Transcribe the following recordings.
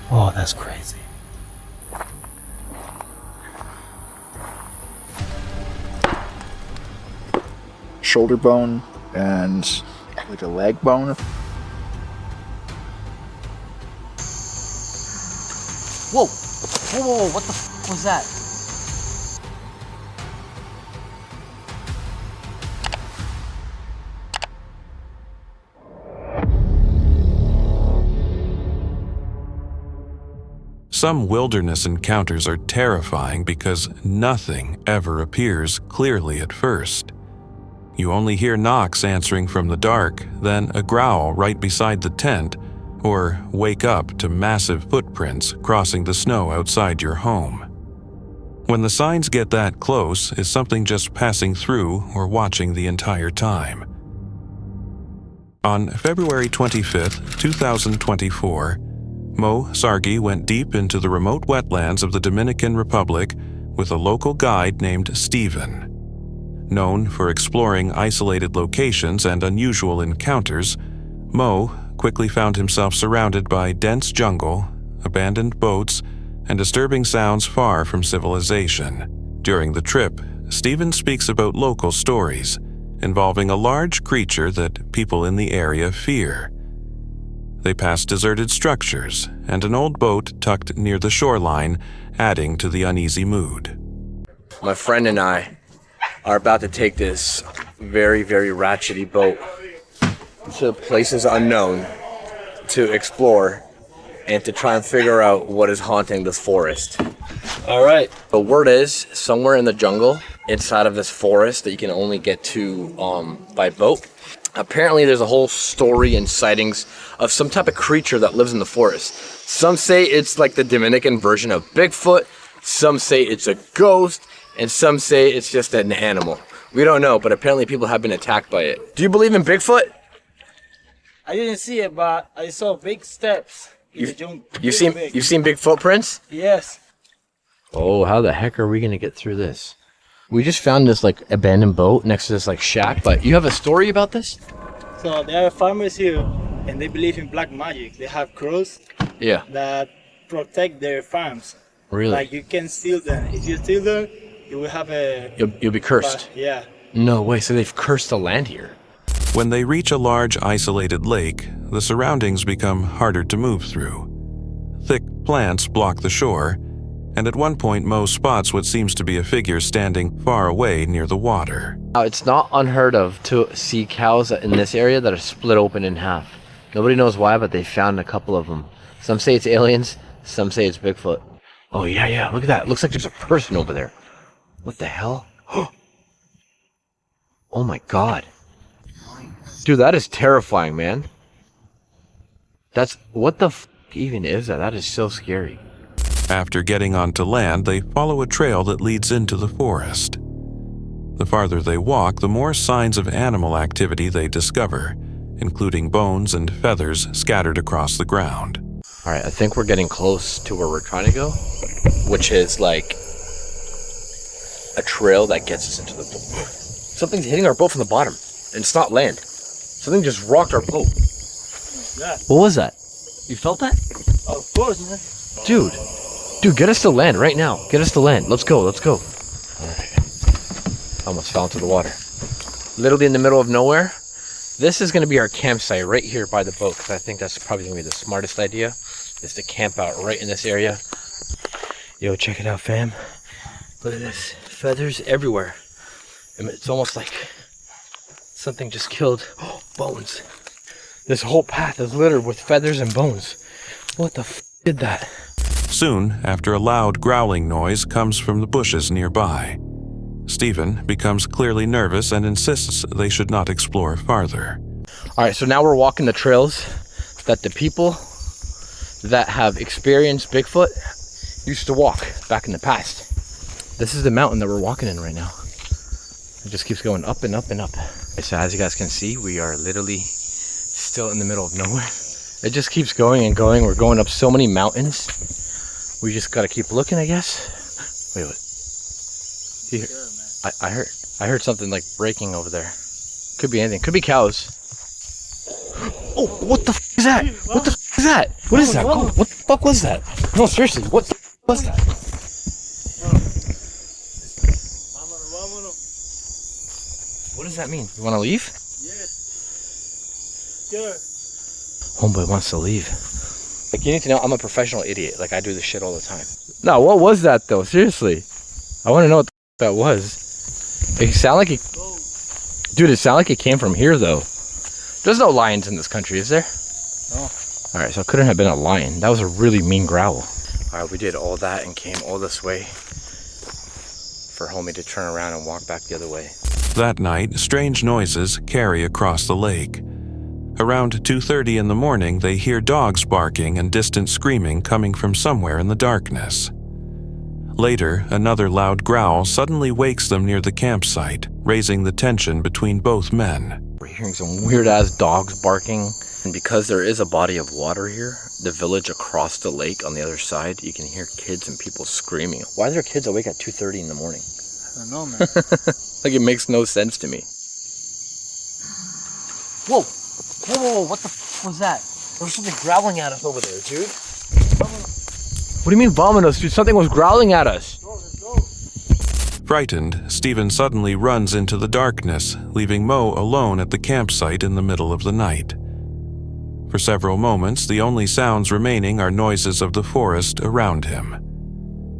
Oh, that's crazy. Shoulder bone and like a leg bone. Whoa! Whoa, whoa, whoa, what the f was that? Some wilderness encounters are terrifying because nothing ever appears clearly at first. You only hear knocks answering from the dark, then a growl right beside the tent, or wake up to massive footprints crossing the snow outside your home. When the signs get that close, is something just passing through or watching the entire time? On February 25, 2024, Mo Sargi went deep into the remote wetlands of the Dominican Republic with a local guide named Steven. Known for exploring isolated locations and unusual encounters, Mo quickly found himself surrounded by dense jungle, abandoned boats, and disturbing sounds far from civilization. During the trip, Steven speaks about local stories involving a large creature that people in the area fear. They pass deserted structures and an old boat tucked near the shoreline, adding to the uneasy mood. My friend and I are about to take this very, very ratchety boat to places unknown to explore and to try and figure out what is haunting this forest. All right. The word is somewhere in the jungle inside of this forest that you can only get to by boat. Apparently there's a whole story and sightings of some type of creature that lives in the forest. Some say it's like the Dominican version of Bigfoot, some say it's a ghost, and some say it's just an animal. We don't know, but apparently people have been attacked by it. Do you believe in Bigfoot? I didn't see it, but I saw big steps. You've seen big footprints? Yes. Oh, how the heck are we gonna get through this? We just found this like abandoned boat next to this like shack, but you have a story about this? So there are farmers here, and they believe in black magic. They have crows Yeah. that protect their farms. Really? Like you can steal them. If you steal them, you will have a. You'll be cursed. Yeah. No way, so they've cursed the land here. When they reach a large isolated lake, the surroundings become harder to move through. Thick plants block the shore, and at one point Mo spots what seems to be a figure standing far away near the water. Now, it's not unheard of to see cows in this area that are split open in half. Nobody knows why, but they found a couple of them. Some say it's aliens, some say it's Bigfoot. Oh yeah, look at that. It looks like there's a person over there. What the hell? Oh my god. Dude, that is terrifying, man. What the f even is that? That is so scary. After getting onto land, they follow a trail that leads into the forest. The farther they walk, the more signs of animal activity they discover, including bones and feathers scattered across the ground. All right, I think we're getting close to where we're trying to go, which is like a trail that gets us into the boat. Something's hitting our boat from the bottom, and it's not land. Something just rocked our boat. Yeah. What was that? You felt that? Of course, man. Dude, get us to land right now. Get us to land. Let's go. All right. Almost fell into the water. Literally in the middle of nowhere. This is going to be our campsite right here by the boat, because I think that's probably going to be the smartest idea, is to camp out right in this area. Yo, check it out, fam. Look at this. Feathers everywhere. It's almost like something just killed. Oh, bones. This whole path is littered with feathers and bones. What the f did that? Soon, after a loud growling noise comes from the bushes nearby. Steven becomes clearly nervous and insists they should not explore farther. All right, so now we're walking the trails that the people that have experienced Bigfoot used to walk back in the past. This is the mountain that we're walking in right now. It just keeps going up and up and up. So as you guys can see, we are literally still in the middle of nowhere. It just keeps going and going. We're going up so many mountains. We just gotta keep looking, I guess. Wait, what? I heard something like breaking over there. Could be anything. Could be cows. Oh, what the f is that? What the f? is that? What is that? What the fuck was that? No, seriously, what the fuck was that? What does that mean? You want to leave? Yes. Sure. Homeboy wants to leave. Like, you need to know I'm a professional idiot. Like, I do this shit all the time. No, what was that though? Seriously. I want to know what the that was. It sounded like it... Dude, it sounded like it came from here though. There's no lions in this country, is there? No. Alright, so it couldn't have been a lion. That was a really mean growl. Alright, we did all that and came all this way for homie to turn around and walk back the other way. That night, strange noises carry across the lake. Around 2:30 in the morning, they hear dogs barking and distant screaming coming from somewhere in the darkness. Later, another loud growl suddenly wakes them near the campsite, raising the tension between both men. We're hearing some weird-ass dogs barking. And because there is a body of water here, the village across the lake on the other side, you can hear kids and people screaming. Why are there kids awake at 2:30 in the morning? I don't know, man. Like, it makes no sense to me. Whoa! Whoa, whoa, whoa, what the f was that? There was something growling at us over there, dude. What do you mean vominos, dude? Something was growling at us. Frightened, Stephen suddenly runs into the darkness, leaving Mo alone at the campsite in the middle of the night. For several moments, the only sounds remaining are noises of the forest around him.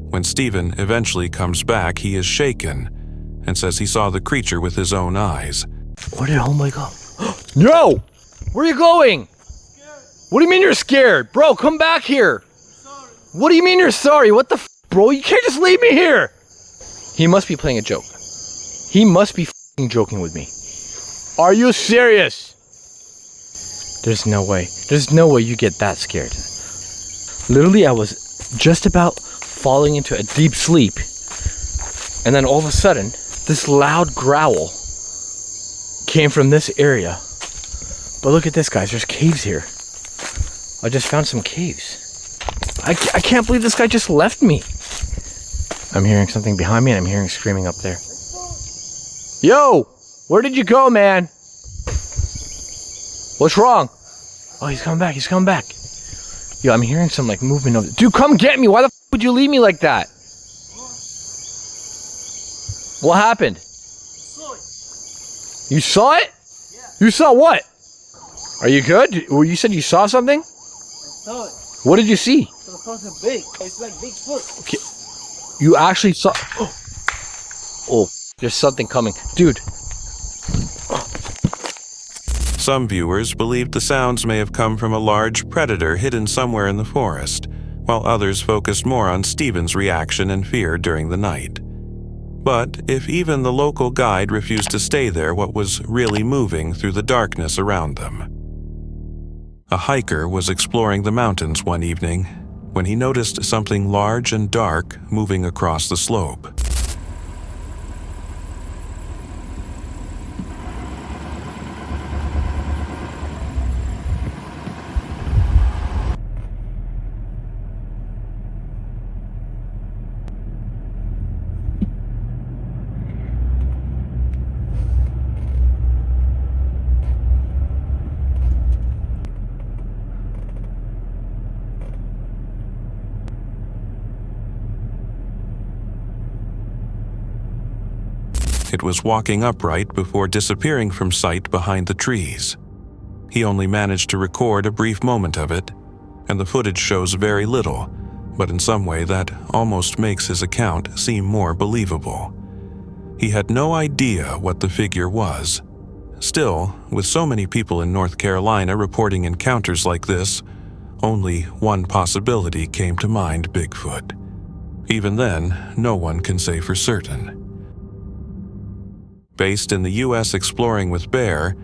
When Stephen eventually comes back, he is shaken and says he saw the creature with his own eyes. Where did homeboy go? No! Where are you going? What do you mean you're scared? Bro, come back here. What do you mean you're sorry? What the f, bro? You can't just leave me here. He must be playing a joke. He must be f***ing joking with me. Are you serious? There's no way. There's no way you get that scared. Literally, I was just about falling into a deep sleep. And then all of a sudden, this loud growl came from this area. But look at this, guys. There's caves here. I just found some caves. I can't believe this guy just left me. I'm hearing something behind me and I'm hearing screaming up there. Yo! Where did you go, man? What's wrong? Oh, he's coming back. He's coming back. Yo, I'm hearing some like movement over there. Dude, come get me. Why the f would you leave me like that? What happened? You saw it? Yeah. You saw what? Are you good? Well, you said you saw something? I saw it. What did you see? It's something big. It's like Bigfoot. Okay. You actually saw... Oh, there's something coming. Dude. Some viewers believed the sounds may have come from a large predator hidden somewhere in the forest, while others focused more on Stephen's reaction and fear during the night. But if even the local guide refused to stay there, what was really moving through the darkness around them? A hiker was exploring the mountains one evening when he noticed something large and dark moving across the slope. It was walking upright before disappearing from sight behind the trees. He only managed to record a brief moment of it, and the footage shows very little, but in some way that almost makes his account seem more believable. He had no idea what the figure was. Still, with so many people in North Carolina reporting encounters like this, only one possibility came to mind: Bigfoot. Even then, no one can say for certain. Based in the U.S. Exploring with Bear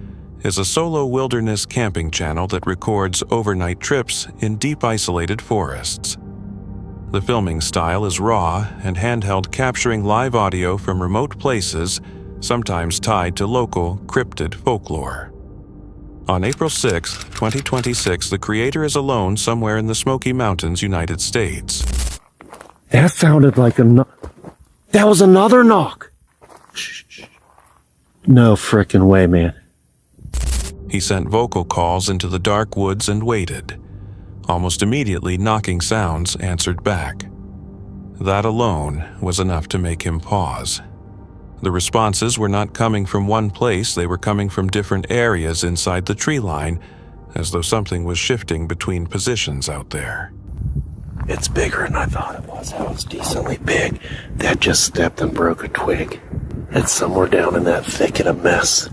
is a solo wilderness camping channel that records overnight trips in deep isolated forests. The filming style is raw and handheld, capturing live audio from remote places, sometimes tied to local cryptid folklore. On April 6, 2026, the creator is alone somewhere in the Smoky Mountains, United States. That sounded like a knock. That was another knock. Shh. No frickin' way, man. He sent vocal calls into the dark woods and waited. Almost immediately, knocking sounds answered back. That alone was enough to make him pause. The responses were not coming from one place, they were coming from different areas inside the tree line, as though something was shifting between positions out there. It's bigger than I thought it was. That was decently big. That just stepped and broke a twig. It's somewhere down in that thicket of mess.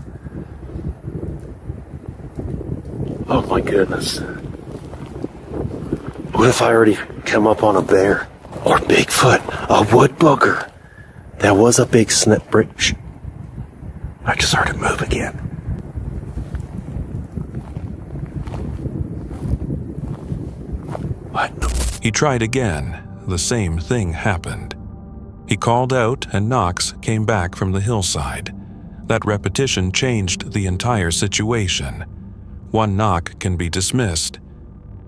Oh my goodness. What if I already come up on a bear? Or Bigfoot? A wood booger? That was a big snip bridge. I just heard it move again. What? He tried again. The same thing happened. He called out and knocks came back from the hillside. That repetition changed the entire situation. One knock can be dismissed,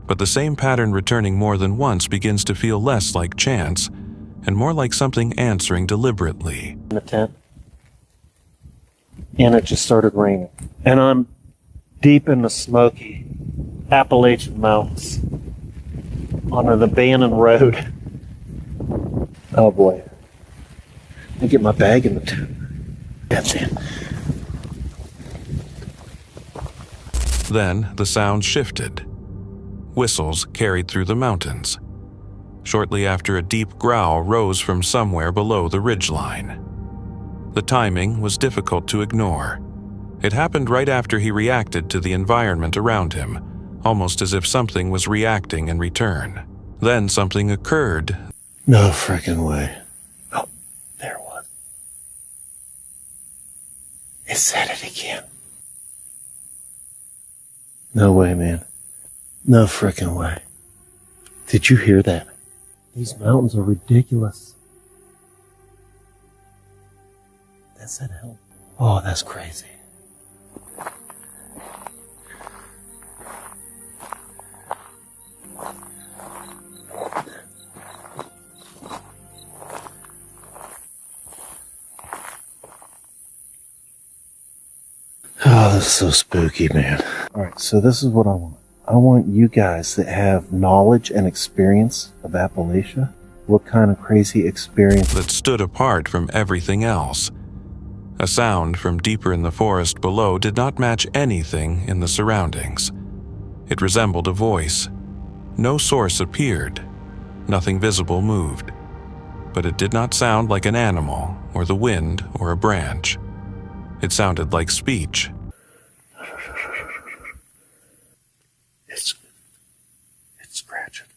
but the same pattern returning more than once begins to feel less like chance and more like something answering deliberately. In the tent, and it just started raining. And I'm deep in the smoky Appalachian Mountains on an abandoned road. Oh boy. I get my bag in the tent. That's it. Then the sound shifted. Whistles carried through the mountains. Shortly after, a deep growl rose from somewhere below the ridgeline. The timing was difficult to ignore. It happened right after he reacted to the environment around him, almost as if something was reacting in return. Then something occurred. No frickin' way. Oh, there it was. It said it again. No way, man. No frickin' way. Did you hear that? These mountains are ridiculous. That said help. Oh, that's crazy. Oh, this is so spooky, man. Alright, so this is what I want. I want you guys that have knowledge and experience of Appalachia. What kind of crazy experience That stood apart from everything else. A sound from deeper in the forest below did not match anything in the surroundings. It resembled a voice. No source appeared. Nothing visible moved. But it did not sound like an animal, or the wind, or a branch. It sounded like speech. It's scratching.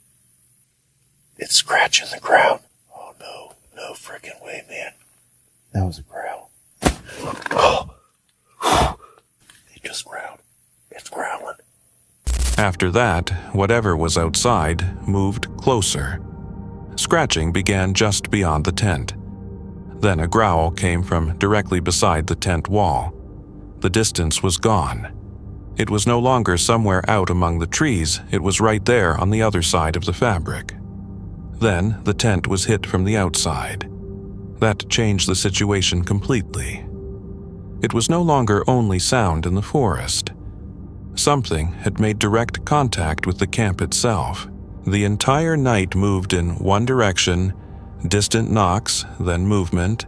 It's scratching the ground. Oh no, no frickin' way, man. That was a growl. Oh, it just growled. It's growling. After that, whatever was outside moved closer. Scratching began just beyond the tent. Then a growl came from directly beside the tent wall. The distance was gone. It was no longer somewhere out among the trees, it was right there on the other side of the fabric. Then the tent was hit from the outside. That changed the situation completely. It was no longer only sound in the forest. Something had made direct contact with the camp itself. The entire night moved in one direction, distant knocks, then movement,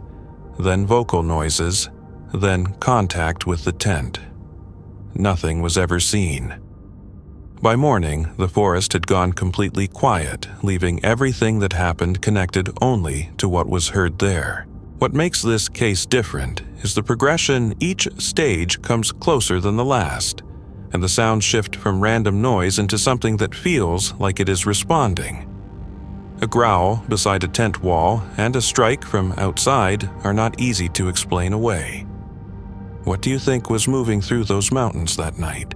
then vocal noises, then contact with the tent. Nothing was ever seen. By morning, the forest had gone completely quiet, leaving everything that happened connected only to what was heard there. What makes this case different is the progression. Each stage comes closer than the last, and the sounds shift from random noise into something that feels like it is responding. A growl beside a tent wall and a strike from outside are not easy to explain away. What do you think was moving through those mountains that night?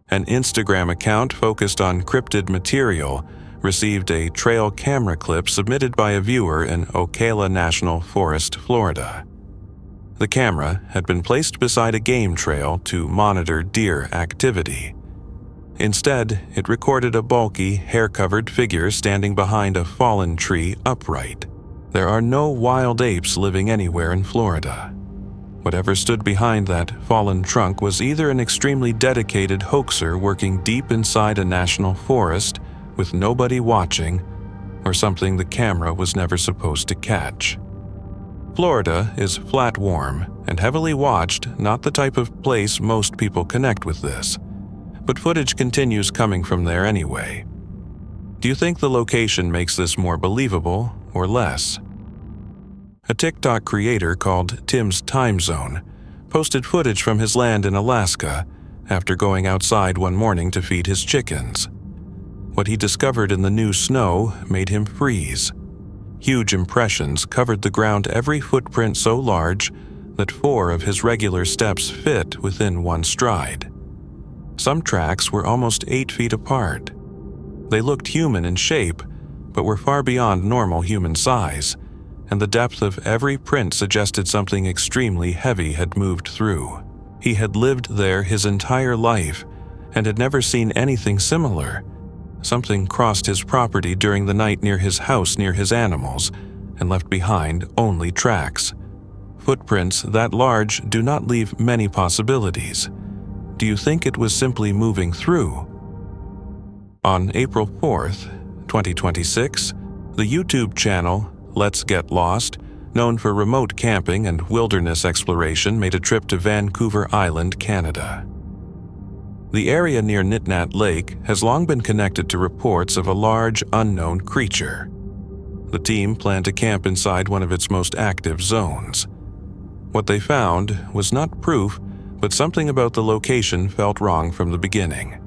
An Instagram account focused on cryptid material received a trail camera clip submitted by a viewer in Ocala National Forest, Florida. The camera had been placed beside a game trail to monitor deer activity. Instead, it recorded a bulky, hair-covered figure standing behind a fallen tree upright. There are no wild apes living anywhere in Florida. Whatever stood behind that fallen trunk was either an extremely dedicated hoaxer working deep inside a national forest with nobody watching, or something the camera was never supposed to catch. Florida is flat warm and heavily watched, not the type of place most people connect with this, but footage continues coming from there anyway. Do you think the location makes this more believable or less? A TikTok creator called Tim's Time Zone posted footage from his land in Alaska after going outside one morning to feed his chickens. What he discovered in the new snow made him freeze. Huge impressions covered the ground, every footprint so large that 4 of his regular steps fit within one stride. Some tracks were almost 8 feet apart. They looked human in shape, but were far beyond normal human size, and the depth of every print suggested something extremely heavy had moved through. He had lived there his entire life and had never seen anything similar. Something crossed his property during the night near his house near his animals and left behind only tracks. Footprints that large do not leave many possibilities. Do you think it was simply moving through? On April 4th, 2026, the YouTube channel Let's Get Lost, known for remote camping and wilderness exploration, made a trip to Vancouver Island, Canada. The area near Nitnat Lake has long been connected to reports of a large, unknown creature. The team planned to camp inside one of its most active zones. What they found was not proof, but something about the location felt wrong from the beginning.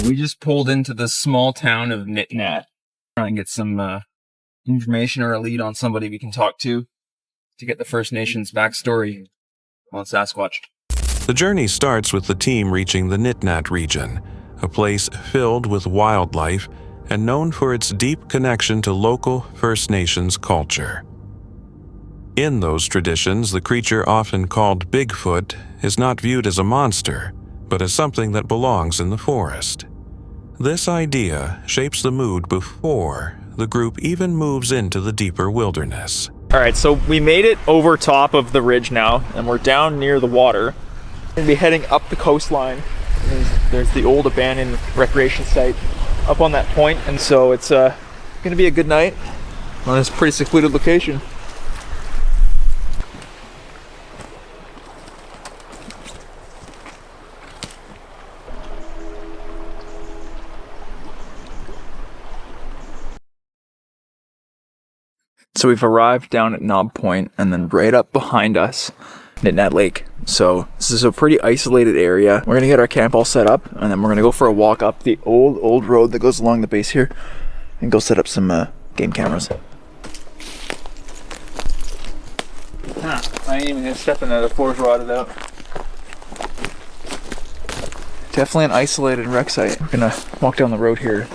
We just pulled into the small town of Nitnat, trying to get some information or a lead on somebody we can talk to get the First Nations backstory on Sasquatch. The journey starts with the team reaching the Nitnat region, a place filled with wildlife and known for its deep connection to local First Nations culture. In those traditions, the creature often called Bigfoot is not viewed as a monster, but as something that belongs in the forest. This idea shapes the mood before the group even moves into the deeper wilderness. All right, so we made it over top of the ridge now, and we're down near the water. We're gonna be heading up the coastline. There's the old abandoned recreation site up on that point, and so it's gonna be a good night on this pretty secluded location. So we've arrived down at Knob Point, and then right up behind us, Nitnat Lake. So this is a pretty isolated area. We're gonna get our camp all set up, and then we're gonna go for a walk up the old road that goes along the base here, and go set up some game cameras. I ain't even gonna step in there. The floor's rotted out. Definitely an isolated wreck site. We're gonna walk down the road here,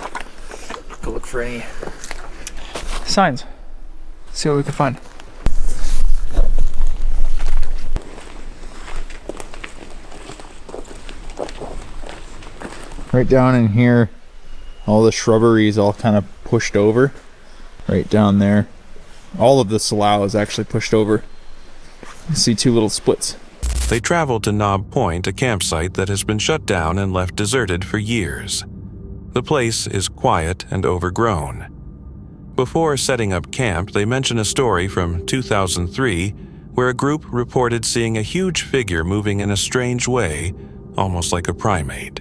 go look for any signs. See what we can find. Right down in here, all the shrubbery is all kind of pushed over. Right down there. All of the slough is actually pushed over. You see 2 little splits. They traveled to Knob Point, a campsite that has been shut down and left deserted for years. The place is quiet and overgrown. Before setting up camp, they mention a story from 2003 where a group reported seeing a huge figure moving in a strange way, almost like a primate.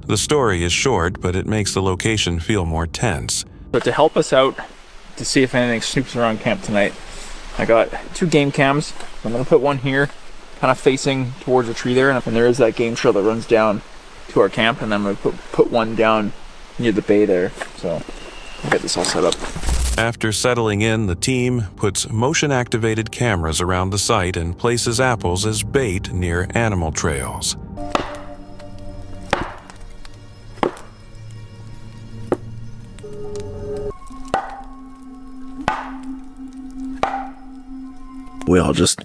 The story is short, but it makes the location feel more tense. But to help us out, to see if anything snoops around camp tonight, I got 2 game cams. I'm gonna put one here, kind of facing towards a tree there, and there is that game trail that runs down to our camp, and then I'm gonna put one down near the bay there. So I'll get this all set up. After settling in, the team puts motion-activated cameras around the site and places apples as bait near animal trails. We all just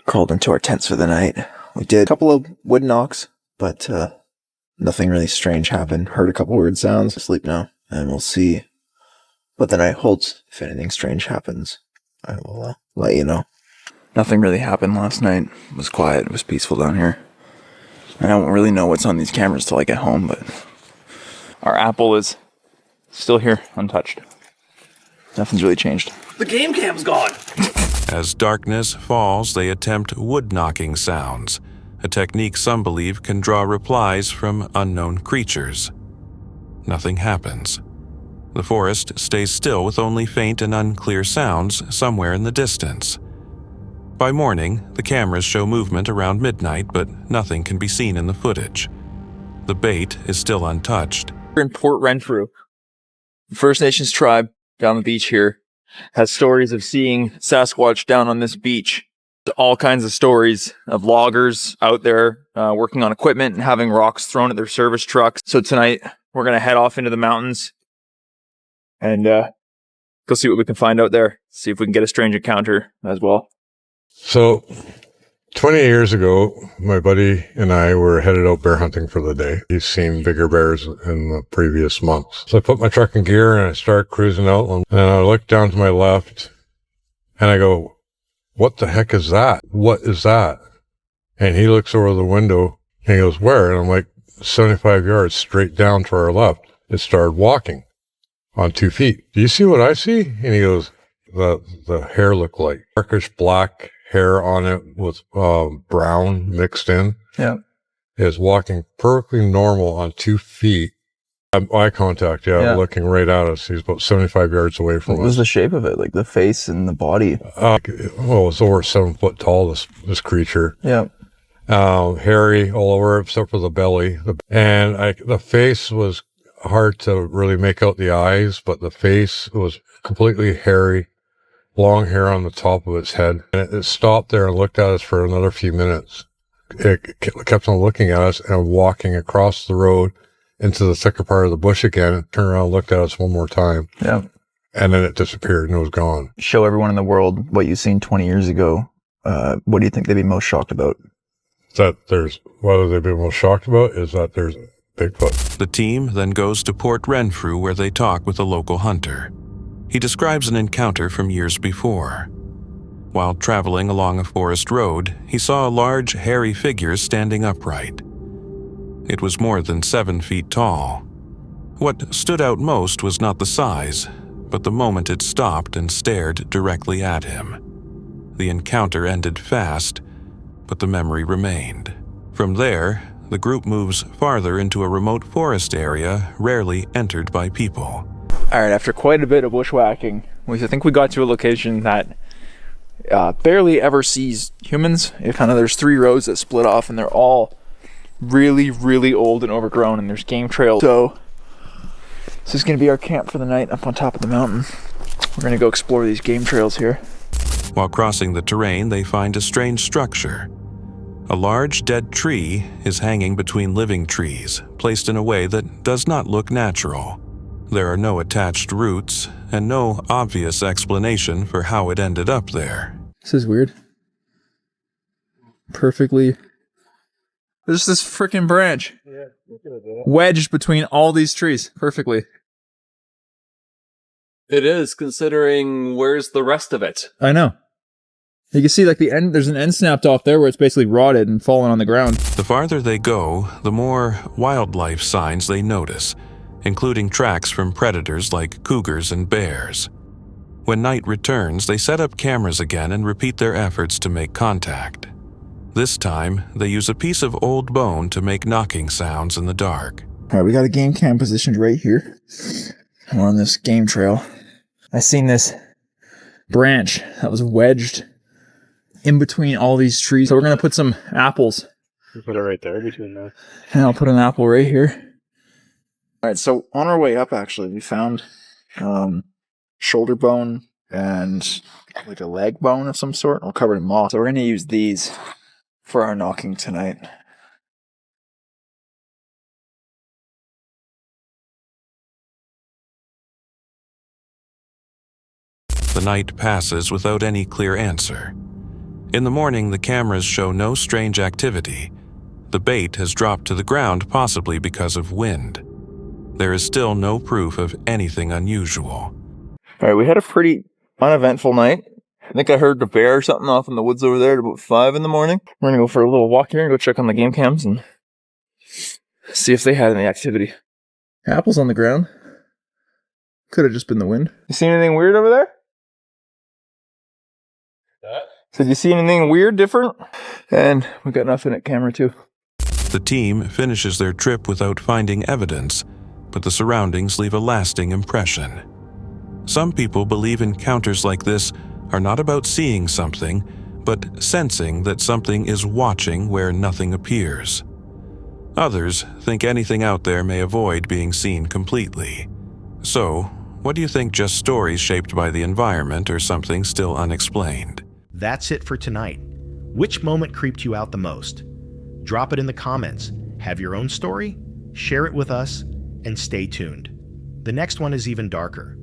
crawled into our tents for the night. We did a couple of wood knocks, but nothing really strange happened. Heard a couple weird sounds. Sleep now, and we'll see what the night holds. If anything strange happens, I will let you know. Nothing really happened last night. It was quiet. It was peaceful down here. I don't really know what's on these cameras till I get home, but Our apple is still here, untouched. Nothing's really changed. The game cam's gone. As darkness falls, they attempt wood-knocking sounds, a technique some believe can draw replies from unknown creatures. Nothing happens. The forest stays still with only faint and unclear sounds somewhere in the distance. By morning, the cameras show movement around midnight, but nothing can be seen in the footage. The bait is still untouched. We're in Port Renfrew. The First Nations tribe down the beach here has stories of seeing Sasquatch down on this beach. All kinds of stories of loggers out there working on equipment and having rocks thrown at their service trucks. So tonight, we're going to head off into the mountains and go see what we can find out there. See if we can get a strange encounter as well. So, 20 years ago, my buddy and I were headed out bear hunting for the day. He's seen bigger bears in the previous months. So I put my truck in gear and I start cruising out, and I look down to my left and I go, "What the heck is that? What is that?" And he looks over the window and he goes, "Where?" And I'm like, 75 yards straight down to our left. It started walking on 2 feet. "Do you see what I see?" And he goes, the hair looked like darkish black hair on it with brown mixed in. Yeah. It was walking perfectly normal on 2 feet. Eye contact, yeah, looking right at us. He's about 75 yards away from us. what was the shape of it? Like the face and the body? It's over 7 foot tall, this creature. Yeah. Hairy all over except for the belly. And the face was hard to really make out the eyes, but the face was completely hairy. Long hair on the top of its head. And it stopped there and looked at us for another few minutes. It kept on looking at us and walking across the road into the thicker part of the bush again, and turned around and looked at us one more time. Yeah. And then it disappeared and it was gone. Show everyone in the world what you've seen 20 years ago. What do you think they'd be most shocked about? Whether they'd be most shocked about is that there's Bigfoot. The team then goes to Port Renfrew where they talk with a local hunter. He describes an encounter from years before. While traveling along a forest road, he saw a large, hairy figure standing upright. It was more than 7 feet tall. What stood out most was not the size, but the moment it stopped and stared directly at him. The encounter ended fast, but the memory remained. From there, the group moves farther into a remote forest area rarely entered by people. All right, after quite a bit of bushwhacking, I think we got to a location that barely ever sees humans. There's 3 roads that split off, and they're all really, really old and overgrown, and there's game trails. So this is going to be our camp for the night up on top of the mountain. We're going to go explore these game trails here. While crossing the terrain, they find a strange structure. A large dead tree is hanging between living trees, placed in a way that does not look natural. There are no attached roots and no obvious explanation for how it ended up there. This is weird. Perfectly. There's this freaking branch wedged between all these trees. Perfectly. It is, considering where's the rest of it? I know. You can see like the end, there's an end snapped off there where it's basically rotted and fallen on the ground. The farther they go, the more wildlife signs they notice, including tracks from predators like cougars and bears. When night returns, they set up cameras again and repeat their efforts to make contact. This time, they use a piece of old bone to make knocking sounds in the dark. All right, we got a game cam positioned right here. We're on this game trail. I seen this branch that was wedged in between all these trees. So we're going to put some apples. You put it right there between that. And I'll put an apple right here. All right, so on our way up, actually, we found shoulder bone and like a leg bone of some sort, all covered in moss. So we're going to use these for our knocking tonight. The night passes without any clear answer. In the morning, the cameras show no strange activity. The bait has dropped to the ground, possibly because of wind. There is still no proof of anything unusual. All right, we had a pretty uneventful night. I think I heard a bear or something off in the woods over there at about 5 in the morning. We're gonna go for a little walk here and go check on the game cams and see if they had any activity. Apples on the ground. Could have just been the wind. You see anything weird over there? Did you see anything weird, different? And we got nothing at camera too. The team finishes their trip without finding evidence, but the surroundings leave a lasting impression. Some people believe encounters like this are not about seeing something, but sensing that something is watching where nothing appears. Others think anything out there may avoid being seen completely. So, what do you think, just stories shaped by the environment or something still unexplained? That's it for tonight. Which moment creeped you out the most? Drop it in the comments. Have your own story? Share it with us, and stay tuned. The next one is even darker.